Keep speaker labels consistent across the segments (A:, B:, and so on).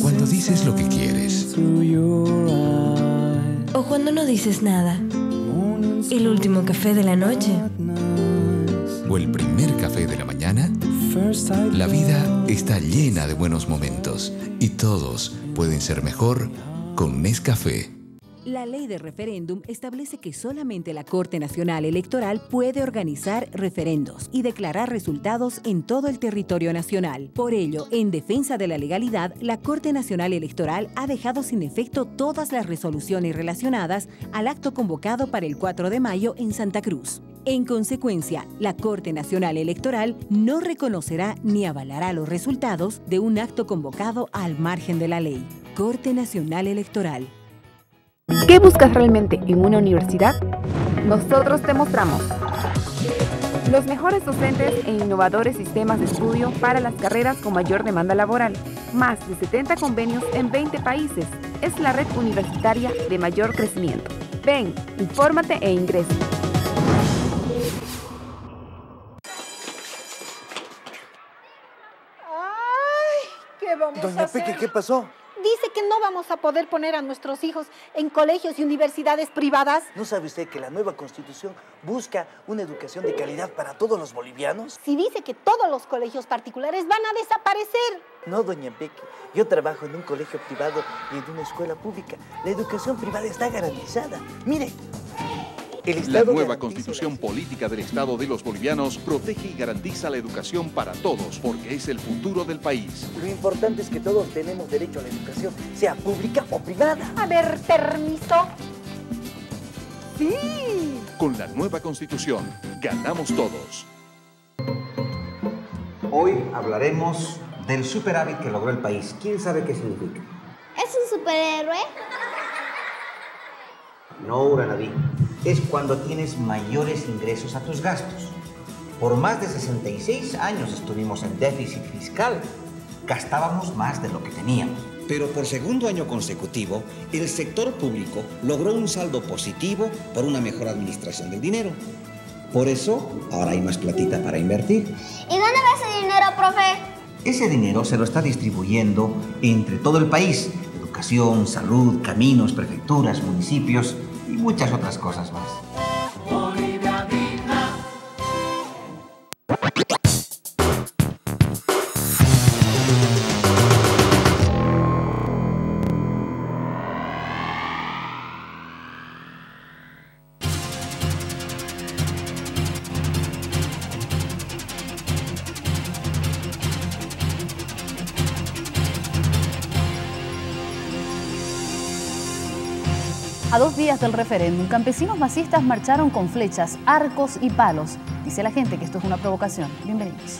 A: Cuando dices lo que quieres.
B: O cuando no dices nada. El último café de la noche.
A: O el primer café de la mañana. La vida está llena de buenos momentos y todos pueden ser mejor con Nescafé.
C: La ley de referéndum establece que solamente la Corte Nacional Electoral puede organizar referendos y declarar resultados en todo el territorio nacional. Por ello, en defensa de la legalidad, la Corte Nacional Electoral ha dejado sin efecto todas las resoluciones relacionadas al acto convocado para el 4 de mayo en Santa Cruz. En consecuencia, la Corte Nacional Electoral no reconocerá ni avalará los resultados de un acto convocado al margen de la ley. Corte Nacional Electoral.
D: ¿Qué buscas realmente en una universidad? Nosotros te mostramos los mejores docentes e innovadores sistemas de estudio para las carreras con mayor demanda laboral. Más de 70 convenios en 20 países. Es la red universitaria de mayor crecimiento. Ven, infórmate e ingresa.
E: ¡Ay! ¿Qué vamos a
F: Doña
E: hacer?
F: Peque, ¿qué pasó?
E: Dice que no vamos a poder poner a nuestros hijos en colegios y universidades privadas.
F: ¿No sabe usted que la nueva Constitución busca una educación de calidad para todos los bolivianos?
E: Si dice que todos los colegios particulares van a desaparecer.
F: No, doña Peque. Yo trabajo en un colegio privado y en una escuela pública. La educación privada está garantizada. Mire, el
G: La
F: Estado
G: nueva
F: garantiza
G: Constitución Política del Estado de los bolivianos protege y garantiza la educación para todos, porque es el futuro del país.
F: Lo importante es que todos tenemos derecho a la educación, sea pública o privada.
E: A ver, permiso. Sí.
G: Con la nueva Constitución, ganamos todos.
H: Hoy hablaremos del superávit que logró el país. ¿Quién sabe qué significa?
I: ¿Es un superhéroe?
H: No, Uranaví. Es cuando tienes mayores ingresos a tus gastos. Por más de 66 años estuvimos en déficit fiscal. Gastábamos más de lo que teníamos.
J: Pero por segundo año consecutivo, el sector público logró un saldo positivo por una mejor administración del dinero. Por eso, ahora hay más platita para invertir.
I: ¿Y dónde va ese dinero, profe?
H: Ese dinero se lo está distribuyendo entre todo el país. Educación, salud, caminos, prefecturas, municipios y muchas otras cosas más.
K: A 2 días del referéndum, campesinos masistas marcharon con flechas, arcos y palos. Dice la gente que esto es una provocación. Bienvenidos.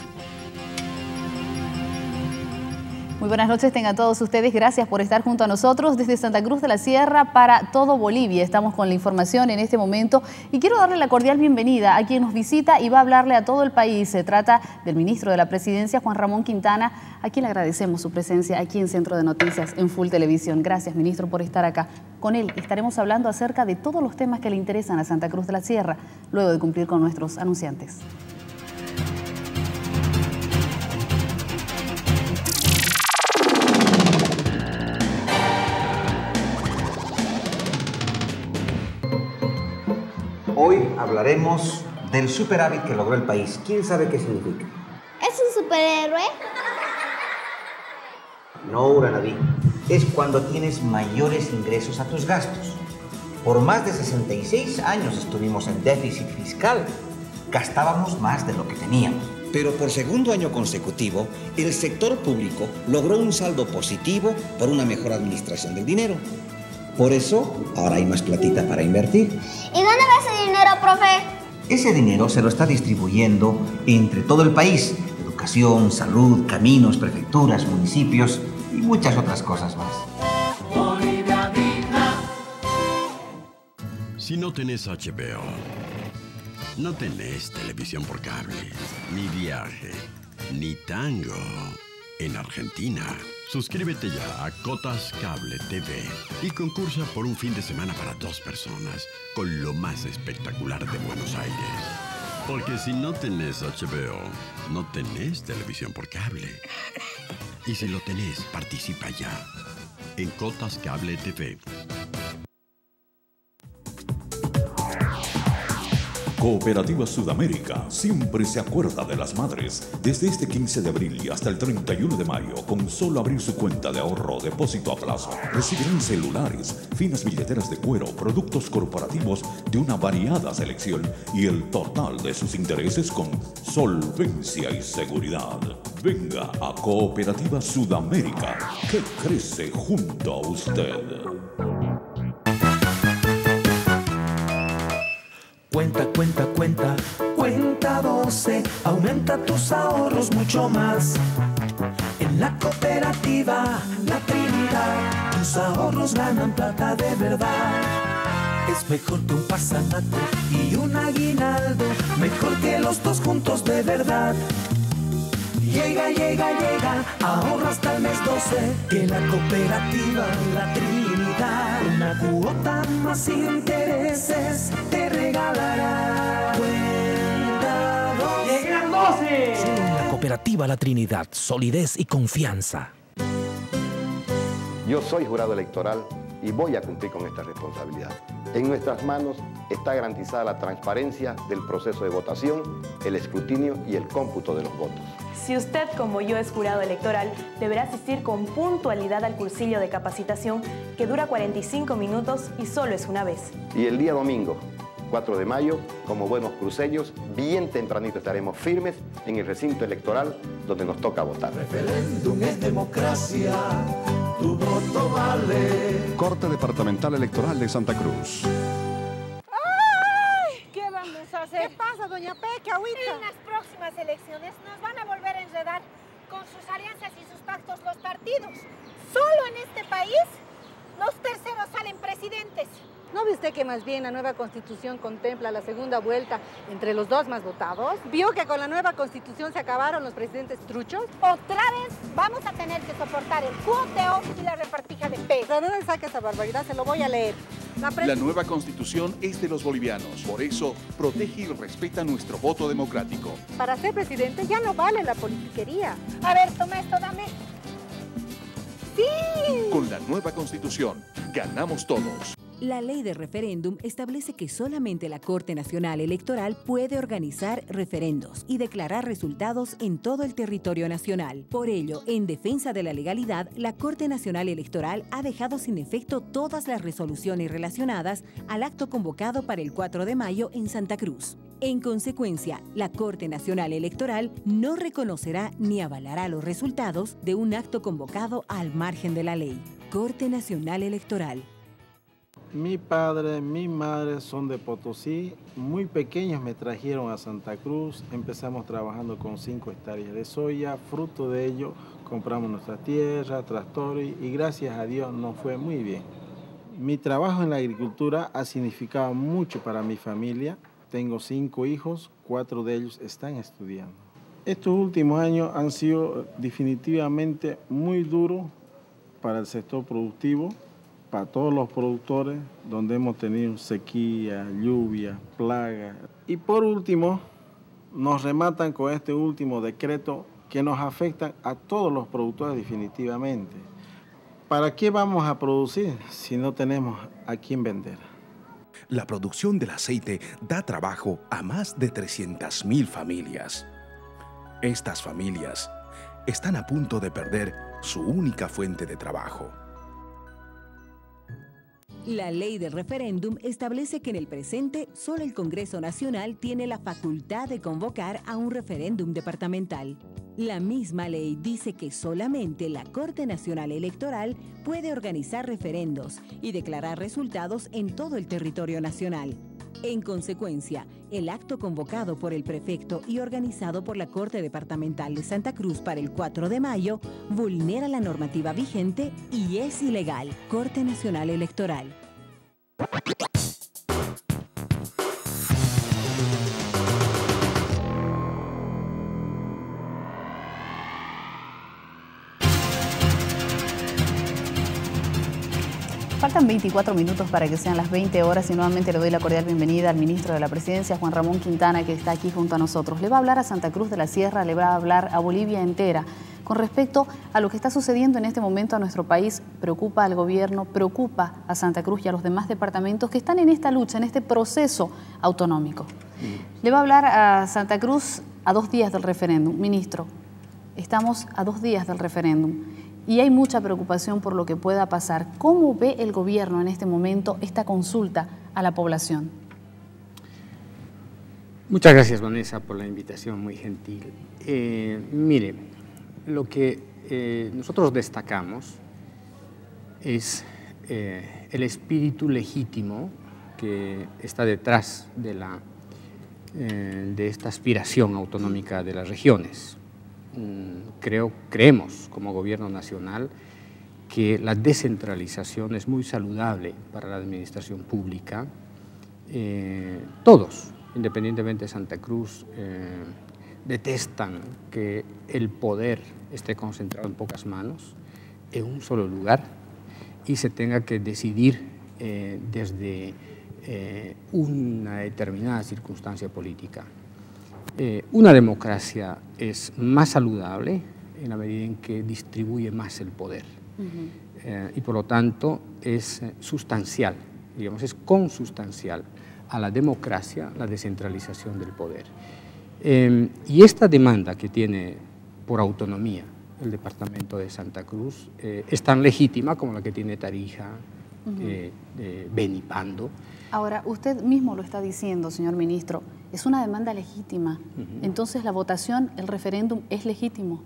K: Muy buenas noches, tengan todos ustedes. Gracias por estar junto a nosotros desde Santa Cruz de la Sierra para todo Bolivia. Estamos con la información en este momento y quiero darle la cordial bienvenida a quien nos visita y va a hablarle a todo el país. Se trata del ministro de la Presidencia, Juan Ramón Quintana, a quien le agradecemos su presencia aquí en Centro de Noticias en Full Televisión. Gracias, ministro, por estar acá. Con él estaremos hablando acerca de todos los temas que le interesan a Santa Cruz de la Sierra, luego de cumplir con nuestros anunciantes.
H: Hoy hablaremos del superávit que logró el país. ¿Quién sabe qué significa?
I: ¿Es un superhéroe?
H: No, Uranaví. Es cuando tienes mayores ingresos a tus gastos. Por más de 66 años estuvimos en déficit fiscal. Gastábamos más de lo que teníamos.
J: Pero por segundo año consecutivo, el sector público logró un saldo positivo por una mejor administración del dinero. Por eso, ahora hay más platita para invertir.
I: ¿Y dónde va ese dinero, profe?
H: Ese dinero se lo está distribuyendo entre todo el país. Educación, salud, caminos, prefecturas, municipios y muchas otras cosas más.
L: Si no tenés HBO, no tenés televisión por cable, ni viaje, ni tango en Argentina. Suscríbete ya a Cotas Cable TV y concursa por un fin de semana para 2 personas con lo más espectacular de Buenos Aires. Porque si no tenés HBO, no tenés televisión por cable. Y si lo tenés, participa ya. En Cotas Cable TV.
M: Cooperativa Sudamérica siempre se acuerda de las madres. Desde este 15 de abril y hasta el 31 de mayo, con solo abrir su cuenta de ahorro o depósito a plazo, recibirán celulares, finas billeteras de cuero, productos corporativos de una variada selección y el total de sus intereses con solvencia y seguridad. Venga a Cooperativa Sudamérica, que crece junto a usted.
N: Cuenta, cuenta, cuenta, cuenta 12, aumenta tus ahorros mucho más. En la cooperativa La Trinidad, tus ahorros ganan plata de verdad. Es mejor que un pasamato y un aguinaldo, mejor que los dos juntos de verdad. Llega, llega, llega, ahorra hasta el mes 12, que la cooperativa La Trinidad, una cuota más intereses te regalará. Cuenta 12. ¡Llegan 12!
O: Solo en la cooperativa La Trinidad, solidez y confianza.
P: Yo soy jurado electoral y voy a cumplir con esta responsabilidad. En nuestras manos está garantizada la transparencia del proceso de votación, el escrutinio y el cómputo de los votos.
Q: Si usted, como yo, es jurado electoral, deberá asistir con puntualidad al cursillo de capacitación que dura 45 minutos y solo es una vez.
P: Y el día domingo, 4 de mayo, como buenos cruceños, bien tempranito estaremos firmes en el recinto electoral donde nos toca votar.
N: Referéndum es democracia, tu voto vale.
G: Corte Departamental Electoral de Santa Cruz.
E: ¡Ay! ¿Qué vamos a hacer? ¿Qué pasa, doña Peque, agüita?
R: En las próximas elecciones nos van a volver a enredar con sus alianzas y sus pactos los partidos. Solo en este país los terceros salen presidentes.
E: ¿No ve usted que más bien la nueva Constitución contempla la segunda vuelta entre los dos más votados? ¿Vio que con la nueva Constitución se acabaron los presidentes truchos?
R: Otra vez vamos a tener que soportar el cuoteo y la repartija de peso.
E: ¿De dónde saca esa barbaridad? Se lo voy a leer.
G: La nueva Constitución es de los bolivianos. Por eso, protege y respeta nuestro voto democrático.
E: Para ser presidente ya no vale la politiquería.
R: A ver, toma esto, dame.
E: ¡Sí!
G: Con la nueva Constitución, ganamos todos.
C: La ley de referéndum establece que solamente la Corte Nacional Electoral puede organizar referendos y declarar resultados en todo el territorio nacional. Por ello, en defensa de la legalidad, la Corte Nacional Electoral ha dejado sin efecto todas las resoluciones relacionadas al acto convocado para el 4 de mayo en Santa Cruz. En consecuencia, la Corte Nacional Electoral no reconocerá ni avalará los resultados de un acto convocado al margen de la ley. Corte Nacional Electoral.
S: Mi padre, mi madre son de Potosí. Muy pequeños me trajeron a Santa Cruz. Empezamos trabajando con 5 hectáreas de soya. Fruto de ello, compramos nuestra tierra, tractores y gracias a Dios nos fue muy bien. Mi trabajo en la agricultura ha significado mucho para mi familia. Tengo 5 hijos, 4 de ellos están estudiando. Estos últimos años han sido definitivamente muy duros para el sector productivo, para todos los productores, donde hemos tenido sequía, lluvia, plaga. Y por último, nos rematan con este último decreto que nos afecta a todos los productores definitivamente. ¿Para qué vamos a producir si no tenemos a quién vender?
O: La producción del aceite da trabajo a más de 300.000 familias. Estas familias están a punto de perder su única fuente de trabajo.
C: La ley del referéndum establece que en el presente solo el Congreso Nacional tiene la facultad de convocar a un referéndum departamental. La misma ley dice que solamente la Corte Nacional Electoral puede organizar referendos y declarar resultados en todo el territorio nacional. En consecuencia, el acto convocado por el prefecto y organizado por la Corte Departamental de Santa Cruz para el 4 de mayo vulnera la normativa vigente y es ilegal. Corte Nacional Electoral.
K: Faltan 24 minutos para que sean las 20 horas y nuevamente le doy la cordial bienvenida al ministro de la Presidencia, Juan Ramón Quintana, que está aquí junto a nosotros. Le va a hablar a Santa Cruz de la Sierra, le va a hablar a Bolivia entera Con respecto a lo que está sucediendo en este momento a nuestro país, preocupa al gobierno, preocupa a Santa Cruz y a los demás departamentos que están en esta lucha, en este proceso autonómico. Le va a hablar a Santa Cruz a 2 días del referéndum. Ministro, estamos a 2 días del referéndum y hay mucha preocupación por lo que pueda pasar. ¿Cómo ve el gobierno en este momento esta consulta a la población?
T: Muchas gracias, Vanessa, por la invitación muy gentil. Mire, lo que nosotros destacamos es el espíritu legítimo que está detrás de esta aspiración autonómica de las regiones. Creemos como gobierno nacional que la descentralización es muy saludable para la administración pública. Todos, independientemente de Santa Cruz, detestan que el poder esté concentrado en pocas manos, en un solo lugar, y se tenga que decidir desde una determinada circunstancia política. Una democracia es más saludable en la medida en que distribuye más el poder. Y por lo tanto es sustancial, digamos, es consustancial a la democracia la descentralización del poder. Y esta demanda que tiene por autonomía el departamento de Santa Cruz es tan legítima como la que tiene Tarija, Beni, Pando.
K: Ahora, usted mismo lo está diciendo, señor ministro, es una demanda legítima. Entonces, ¿la votación, el referéndum, es legítimo?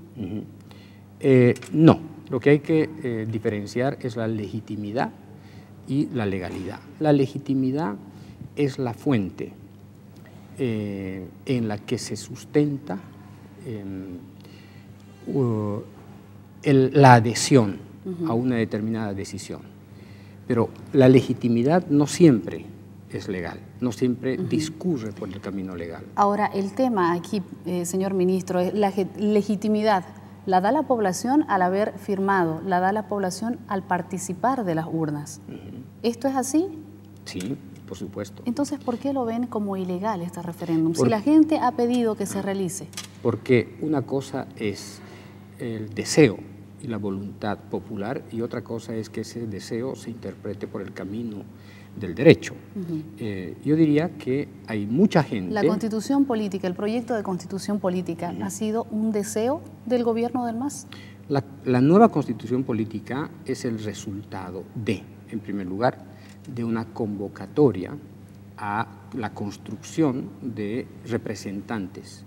T: No, lo que hay que diferenciar es la legitimidad y la legalidad. La legitimidad es la fuente en la que se sustenta la adhesión a una determinada decisión. Pero la legitimidad no siempre es legal, no siempre discurre por el camino legal.
K: Ahora, el tema aquí, señor ministro, es la legitimidad. ¿La da la población al haber firmado? ¿La da la población al participar de las urnas? ¿Esto es así?
T: Sí, por supuesto.
K: Entonces, ¿por qué lo ven como ilegal este referéndum? Si la gente ha pedido que se realice.
T: Porque una cosa es el deseo y la voluntad popular y otra cosa es que ese deseo se interprete por el camino del derecho. Yo diría que hay mucha gente...
K: La constitución política, el proyecto de constitución política, ¿ha sido un deseo del gobierno del MAS?
T: La nueva constitución política es el resultado en primer lugar, de una convocatoria a la construcción de representantes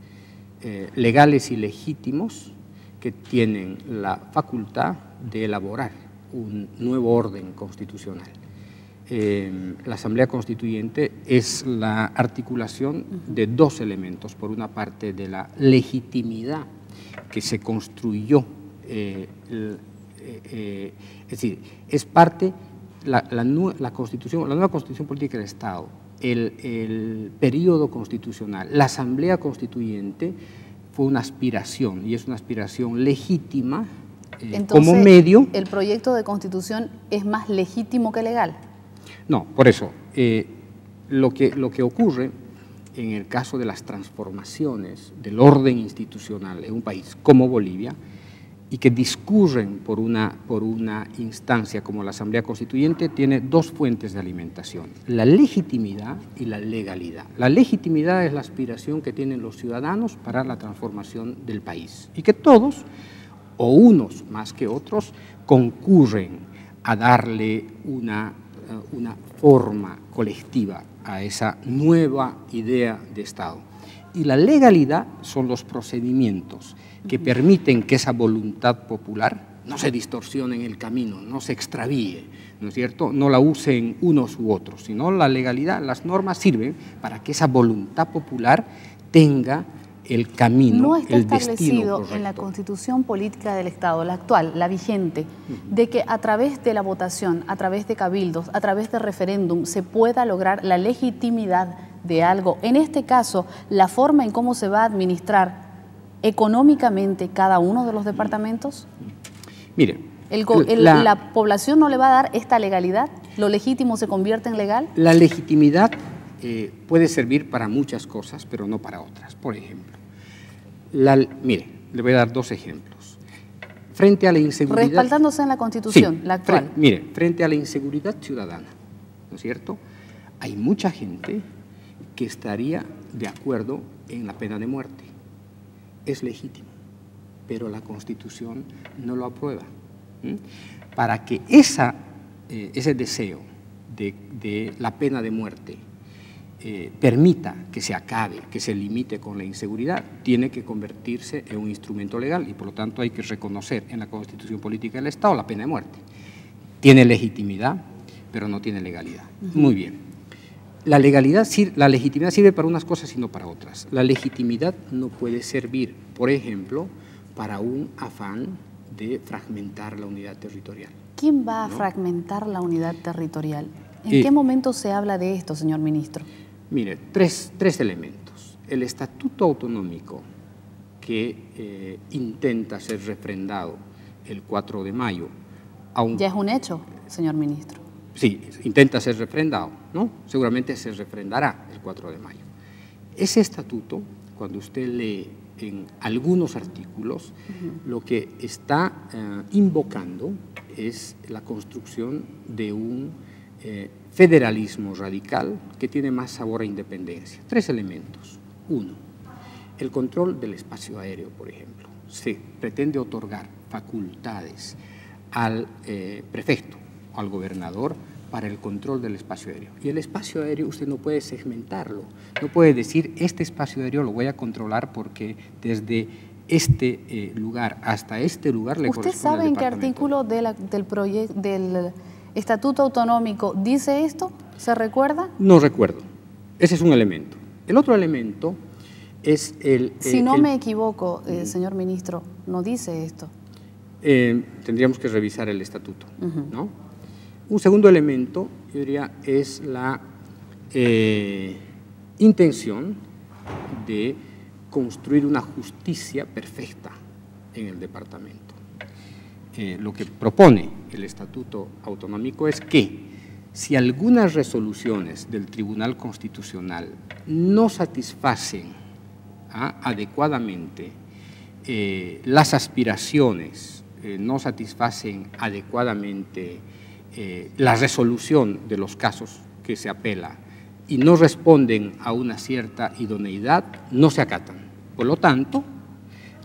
T: legales y legítimos que tienen la facultad de elaborar un nuevo orden constitucional. La Asamblea Constituyente es la articulación de 2 elementos. Por una parte, de la legitimidad que se construyó, es decir, es parte, la nueva Constitución Política del Estado, el periodo constitucional, la Asamblea Constituyente fue una aspiración y es una aspiración legítima como medio.
K: ¿El proyecto de constitución es más legítimo que legal?
T: No, por eso, lo que ocurre en el caso de las transformaciones del orden institucional en un país como Bolivia y que discurren por una instancia como la Asamblea Constituyente, tiene 2 fuentes de alimentación, la legitimidad y la legalidad. La legitimidad es la aspiración que tienen los ciudadanos para la transformación del país y que todos, o unos más que otros, concurren a darle una forma colectiva a esa nueva idea de Estado. Y la legalidad son los procedimientos que permiten que esa voluntad popular no se distorsione en el camino, no se extravíe, ¿no es cierto? No la usen unos u otros, sino la legalidad, las normas sirven para que esa voluntad popular tenga el camino, el destino correcto.
K: No está establecido en la Constitución Política del Estado, la actual, la vigente, de que a través de la votación, a través de cabildos, a través de referéndum, se pueda lograr la legitimidad de algo. En este caso, la forma en cómo se va a administrar económicamente cada uno de los departamentos.
T: Mire,
K: ¿la población no le va a dar esta legalidad? ¿Lo legítimo se convierte en legal?
T: La legitimidad puede servir para muchas cosas, pero no para otras. Por ejemplo, mire, le voy a dar 2 ejemplos. frente a la inseguridad...
K: Respaldándose en la Constitución,
T: sí,
K: la actual.
T: Mire, frente a la inseguridad ciudadana, ¿no es cierto? Hay mucha gente que estaría de acuerdo en la pena de muerte. Es legítimo, pero la Constitución no lo aprueba. Para que ese deseo de la pena de muerte permita que se acabe, que se limite con la inseguridad, tiene que convertirse en un instrumento legal y por lo tanto hay que reconocer en la Constitución Política del Estado la pena de muerte. Tiene legitimidad, pero no tiene legalidad. Muy bien. La legitimidad sirve para unas cosas y no para otras. La legitimidad no puede servir, por ejemplo, para un afán de fragmentar la unidad territorial.
K: ¿Quién va a fragmentar la unidad territorial? ¿En qué momento se habla de esto, señor ministro?
T: Mire, tres elementos. El estatuto autonómico que intenta ser refrendado el 4 de mayo.
K: Ya es un hecho, señor ministro.
T: Sí, intenta ser refrendado, ¿no? Seguramente se refrendará el 4 de mayo. Ese estatuto, cuando usted lee en algunos artículos, lo que está invocando es la construcción de un federalismo radical que tiene más sabor a independencia. 3 elementos. 1, el control del espacio aéreo, por ejemplo. Se pretende otorgar facultades al prefecto o al gobernador para el control del espacio aéreo. Y el espacio aéreo usted no puede segmentarlo, no puede decir este espacio aéreo lo voy a controlar porque desde este lugar hasta este lugar le corresponde al
K: departamento. ¿Usted sabe en qué artículo del Estatuto Autonómico dice esto? ¿Se recuerda?
T: No recuerdo. Ese es un elemento. El otro elemento es el...
K: Si no me equivoco, señor ministro, no dice esto.
T: Tendríamos que revisar el estatuto, ¿no? Un segundo elemento, yo diría, es la intención de construir una justicia perfecta en el departamento. Lo que propone el Estatuto Autonómico es que si algunas resoluciones del Tribunal Constitucional no satisfacen adecuadamente las aspiraciones, no satisfacen adecuadamente la resolución de los casos que se apela y no responden a una cierta idoneidad, no se acatan. Por lo tanto,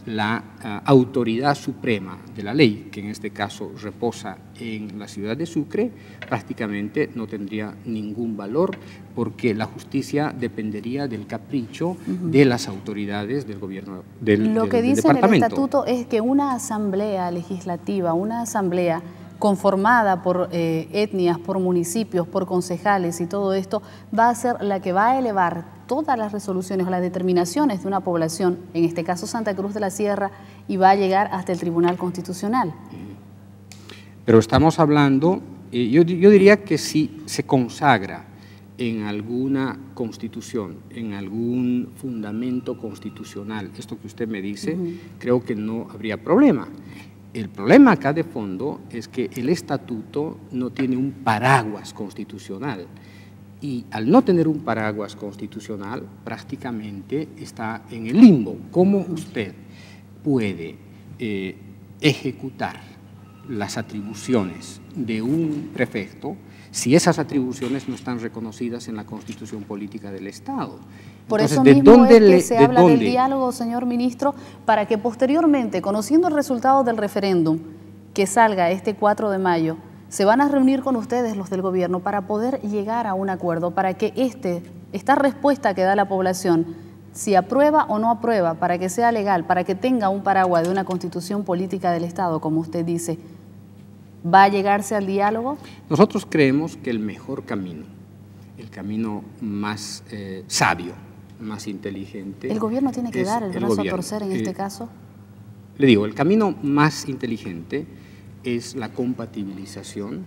T: la autoridad suprema de la ley, que en este caso reposa en la ciudad de Sucre, prácticamente no tendría ningún valor porque la justicia dependería del capricho de las autoridades del gobierno del
K: Lo que dice en el
T: departamento.
K: estatuto es que una asamblea legislativa, una asamblea conformada por etnias, por municipios, por concejales y todo esto, va a ser la que va a elevar todas las resoluciones o las determinaciones de una población, en este caso Santa Cruz de la Sierra, y va a llegar hasta el Tribunal Constitucional.
T: Pero estamos hablando, yo diría que si se consagra en alguna constitución, en algún fundamento constitucional, esto que usted me dice, creo que no habría problema. El problema acá de fondo es que el estatuto no tiene un paraguas constitucional y al no tener un paraguas constitucional prácticamente está en el limbo. ¿Cómo usted puede ejecutar las atribuciones de un prefecto si esas atribuciones no están reconocidas en la Constitución Política del Estado?
K: Por
T: Entonces,
K: eso mismo es que se habla del diálogo, señor ministro, para que posteriormente, conociendo el resultado del referéndum que salga este 4 de mayo, se van a reunir con ustedes, los del gobierno, para poder llegar a un acuerdo, para que esta respuesta que da la población, si aprueba o no aprueba, para que sea legal, para que tenga un paraguas de una Constitución Política del Estado, como usted dice, ¿va a llegarse al diálogo?
T: Nosotros creemos que el mejor camino, el camino más sabio, más inteligente.
K: ¿El gobierno tiene que dar el brazo a torcer en este caso?
T: Le digo, el camino más inteligente es la compatibilización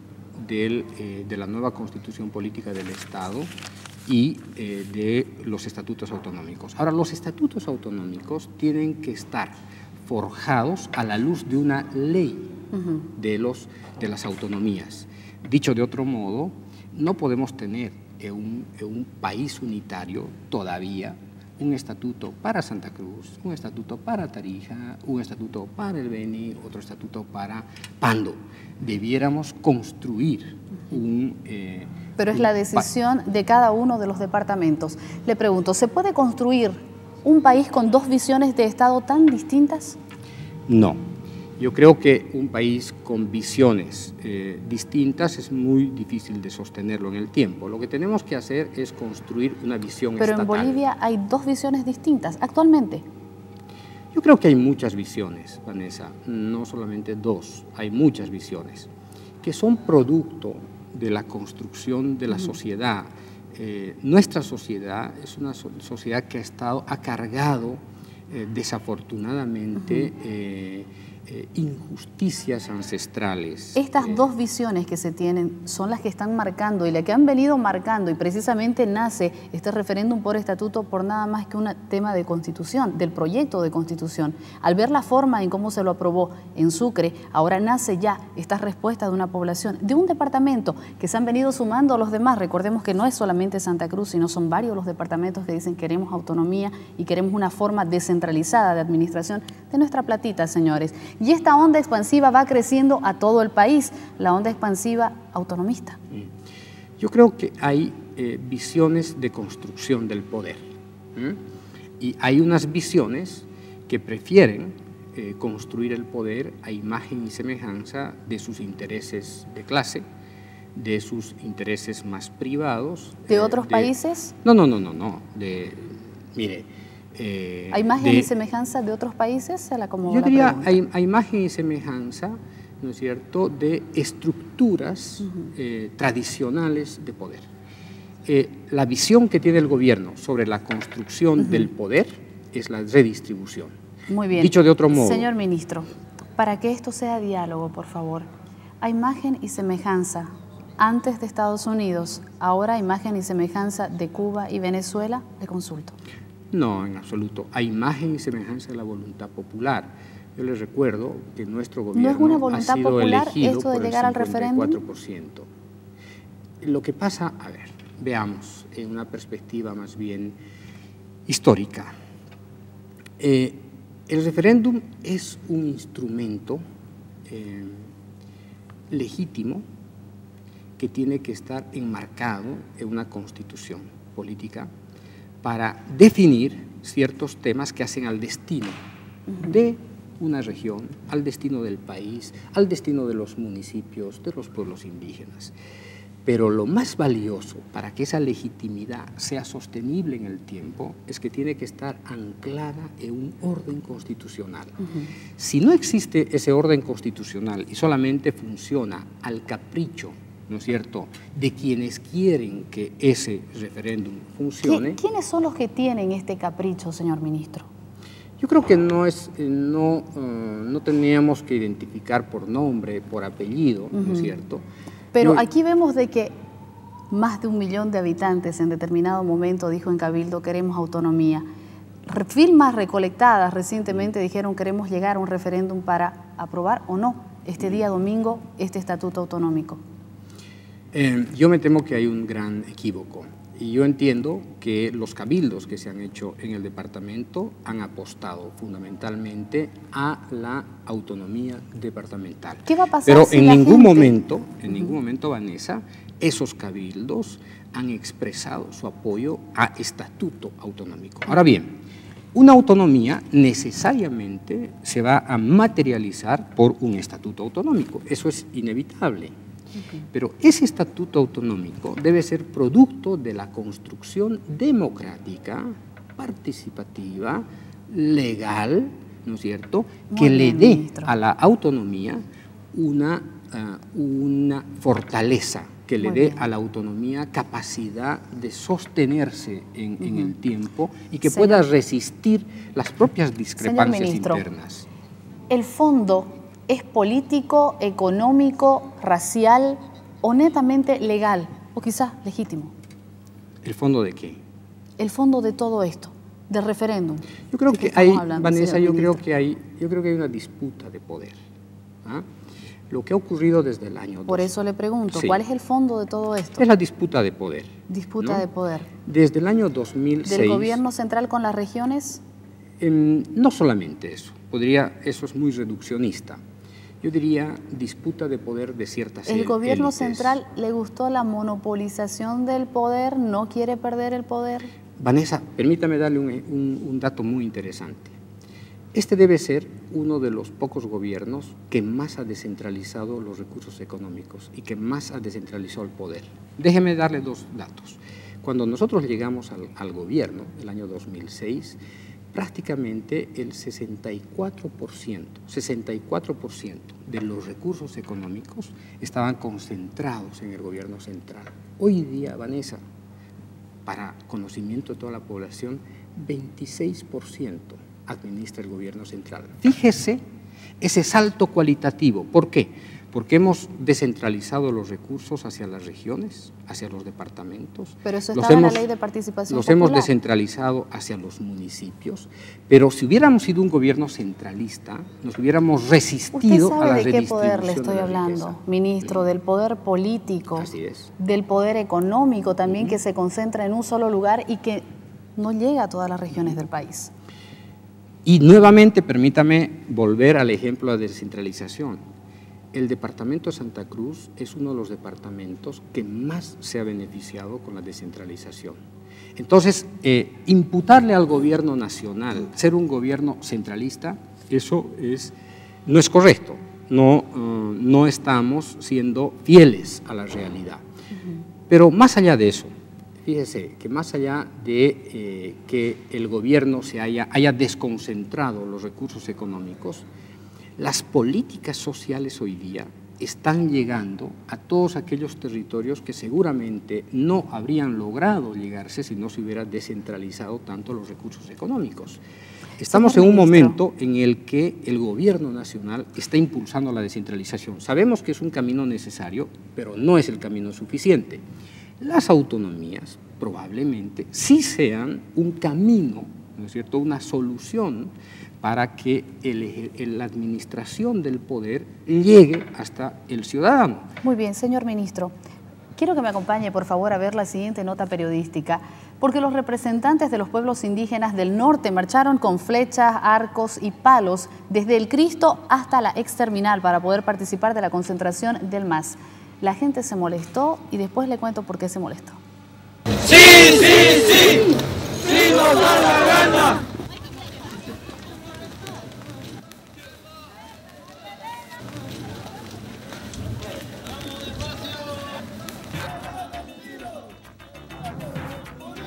T: de la nueva Constitución Política del Estado y de los estatutos autonómicos. Ahora, los estatutos autonómicos tienen que estar forjados a la luz de una ley de las autonomías. Dicho de otro modo, no podemos tener en un país unitario todavía un estatuto para Santa Cruz, un estatuto para Tarija, un estatuto para el Beni, otro estatuto para Pando. Debiéramos construir un...
K: Pero es la decisión de cada uno de los departamentos. Le pregunto, ¿se puede construir un país con dos visiones de Estado tan distintas?
T: No. Yo creo que un país con visiones distintas es muy difícil de sostenerlo en el tiempo. Lo que tenemos que hacer es construir una visión estatal.
K: Pero en Bolivia hay dos visiones distintas actualmente.
T: Yo creo que hay muchas visiones, Vanessa, no solamente dos, hay muchas visiones que son producto de la construcción de la sociedad. Nuestra sociedad es una sociedad que ha cargado desafortunadamente injusticias ancestrales.
K: Estas dos visiones que se tienen son las que están marcando y las que han venido marcando, y precisamente nace este referéndum por estatuto por nada más que un tema de constitución, del proyecto de constitución. Al ver la forma en cómo se lo aprobó en Sucre, ahora nace ya esta respuesta de una población, de un departamento que se han venido sumando a los demás. Recordemos que no es solamente Santa Cruz, sino son varios los departamentos que dicen queremos autonomía y queremos una forma descentralizada de administración de nuestra platita, señores. Y esta onda expansiva va creciendo a todo el país, la onda expansiva autonomista.
T: Yo creo que hay visiones de construcción del poder. Y hay unas visiones que prefieren construir el poder a imagen y semejanza de sus intereses de clase, de sus intereses más privados.
K: ¿De otros países?
T: No. Mire...
K: ¿Hay imagen y semejanza de otros países? Se la acomodo.
T: Yo diría,
K: hay
T: imagen y semejanza, ¿no es cierto?, de estructuras tradicionales de poder. La visión que tiene el gobierno sobre la construcción del poder es la redistribución.
K: Muy bien.
T: Dicho de otro modo.
K: Señor ministro, para que esto sea diálogo, por favor, ¿hay imagen y semejanza antes de Estados Unidos, ahora imagen y semejanza de Cuba y Venezuela? Le consulto.
T: No, en absoluto. Hay imagen y semejanza de la voluntad popular. Yo les recuerdo que nuestro gobierno
K: ¿no es una voluntad
T: ha sido
K: popular
T: elegido
K: esto de
T: por
K: llegar al
T: el 54%.
K: referéndum?
T: Lo que pasa, a ver, veamos en una perspectiva más bien histórica. El referéndum es un instrumento legítimo que tiene que estar enmarcado en una constitución política para definir ciertos temas que hacen al destino de una región, al destino del país, al destino de los municipios, de los pueblos indígenas. Pero lo más valioso para que esa legitimidad sea sostenible en el tiempo es que tiene que estar anclada en un orden constitucional. Si no existe ese orden constitucional y solamente funciona al capricho, ¿no es cierto?, de quienes quieren que ese referéndum funcione.
K: ¿Quiénes son los que tienen este capricho, señor ministro?
T: Yo creo que no teníamos que identificar por nombre, por apellido, ¿no es cierto?
K: Pero aquí vemos de que más de 1 millón de habitantes en determinado momento dijo en Cabildo queremos autonomía. Firmas recolectadas recientemente dijeron queremos llegar a un referéndum para aprobar o no este día domingo este estatuto autonómico.
T: Yo me temo que hay un gran equívoco y yo entiendo que los cabildos que se han hecho en el departamento han apostado fundamentalmente a la autonomía departamental.
K: ¿Qué va a pasar
T: Pero
K: si
T: en
K: la
T: ningún
K: gente...
T: momento, Vanessa, esos cabildos han expresado su apoyo a estatuto autonómico. Ahora bien, una autonomía necesariamente se va a materializar por un estatuto autonómico, eso es inevitable. Pero ese estatuto autonómico debe ser producto de la construcción democrática, participativa, legal, ¿no es cierto?, que le dé a la autonomía una fortaleza, que le dé a la autonomía capacidad de sostenerse en el tiempo y que pueda resistir las propias discrepancias internas.
K: El fondo ¿es político, económico, racial o netamente legal o quizás legítimo?
T: ¿El fondo de qué?
K: El fondo de todo esto, del referéndum.
T: Yo creo que hay, Vanessa, yo creo que hay una disputa de poder. Lo que ha ocurrido desde el año...
K: Por eso le pregunto,
T: sí.
K: ¿cuál es el fondo de todo esto?
T: Es la disputa de poder.
K: Disputa de poder.
T: Desde el año 2006...
K: ¿Del gobierno central con las regiones?
T: No solamente eso. Eso es muy reduccionista. Yo diría disputa de poder de ciertas élites.
K: ¿El gobierno central le gustó la monopolización del poder? ¿No quiere perder el poder?
T: Vanessa, permítame darle un dato muy interesante. Este debe ser uno de los pocos gobiernos que más ha descentralizado los recursos económicos y que más ha descentralizado el poder. Déjeme darle dos datos. Cuando nosotros llegamos al gobierno, el año 2006, prácticamente el 64% de los recursos económicos estaban concentrados en el gobierno central. Hoy día, Vanessa, para conocimiento de toda la población, 26% administra el gobierno central. Fíjese ese salto cualitativo. ¿Por qué? Porque hemos descentralizado los recursos hacia las regiones, hacia los departamentos.
K: Pero eso estaba en la ley de participación
T: Los
K: popular.
T: hemos descentralizado hacia los municipios, pero si hubiéramos sido un gobierno centralista, nos hubiéramos resistido a la redistribución.
K: ¿Usted sabe de qué poder le estoy hablando, ministro? Del poder político,
T: así es,
K: del poder económico también, que se concentra en un solo lugar y que no llega a todas las regiones del país.
T: Y nuevamente, permítame volver al ejemplo de la descentralización. El departamento de Santa Cruz es uno de los departamentos que más se ha beneficiado con la descentralización. Entonces, imputarle al gobierno nacional ser un gobierno centralista, eso no es correcto. No estamos siendo fieles a la realidad. Pero más allá de eso, fíjese que más allá de que el gobierno haya desconcentrado los recursos económicos, las políticas sociales hoy día están llegando a todos aquellos territorios que seguramente no habrían logrado llegarse si no se hubiera descentralizado tanto los recursos económicos. Estamos en un momento en el que el gobierno nacional está impulsando la descentralización. Sabemos que es un camino necesario, pero no es el camino suficiente. Las autonomías probablemente sí sean un camino, ¿no es cierto?, una solución para que la administración del poder llegue hasta el ciudadano.
K: Muy bien, señor ministro. Quiero que me acompañe, por favor, a ver la siguiente nota periodística, porque los representantes de los pueblos indígenas del norte marcharon con flechas, arcos y palos desde el Cristo hasta la exterminal para poder participar de la concentración del MAS. La gente se molestó y después le cuento por qué se molestó.
U: ¡Sí, sí, sí! ¡Sí nos da la gana!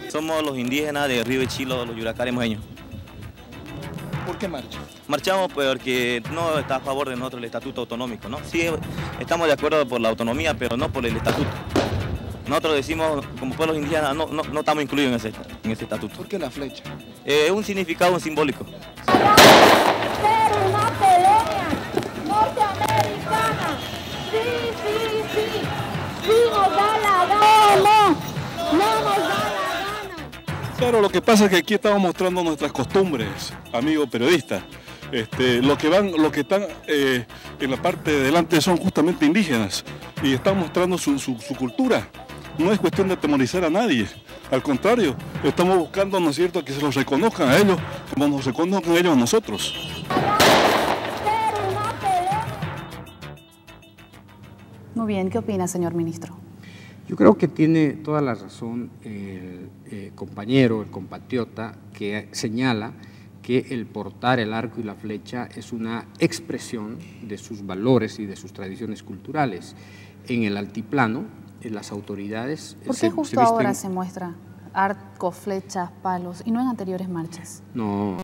V: Somos los indígenas de Río de Chilo, los Yuracares mojeños.
W: ¿Por qué marchan?
V: Marchamos porque no está a favor de nosotros el estatuto autonómico, ¿no? Sí, estamos de acuerdo por la autonomía, pero no por el estatuto. Nosotros decimos, como pueblos indígenas, no estamos incluidos en ese estatuto.
W: ¿Por qué la flecha?
V: Un significado, un simbólico.
R: Ser una pelea norteamericana. Sí, sí, sí. Sí nos da la gana. No nos da la gana.
W: Claro, lo que pasa es que aquí estamos mostrando nuestras costumbres, amigos periodistas. Los que están en la parte de delante son justamente indígenas y están mostrando su cultura. No es cuestión de atemorizar a nadie. Al contrario, estamos buscando, ¿no es cierto?, que se los reconozcan a ellos como nos reconozcan ellos a nosotros.
K: Muy bien, ¿qué opina, señor ministro?
T: Yo creo que tiene toda la razón el compañero, el compatriota, que señala que el portar el arco y la flecha es una expresión de sus valores y de sus tradiciones culturales. En el altiplano, las autoridades...
K: ¿Por qué justo ahora se muestra arcos, flechas, palos y no en anteriores marchas?
T: No,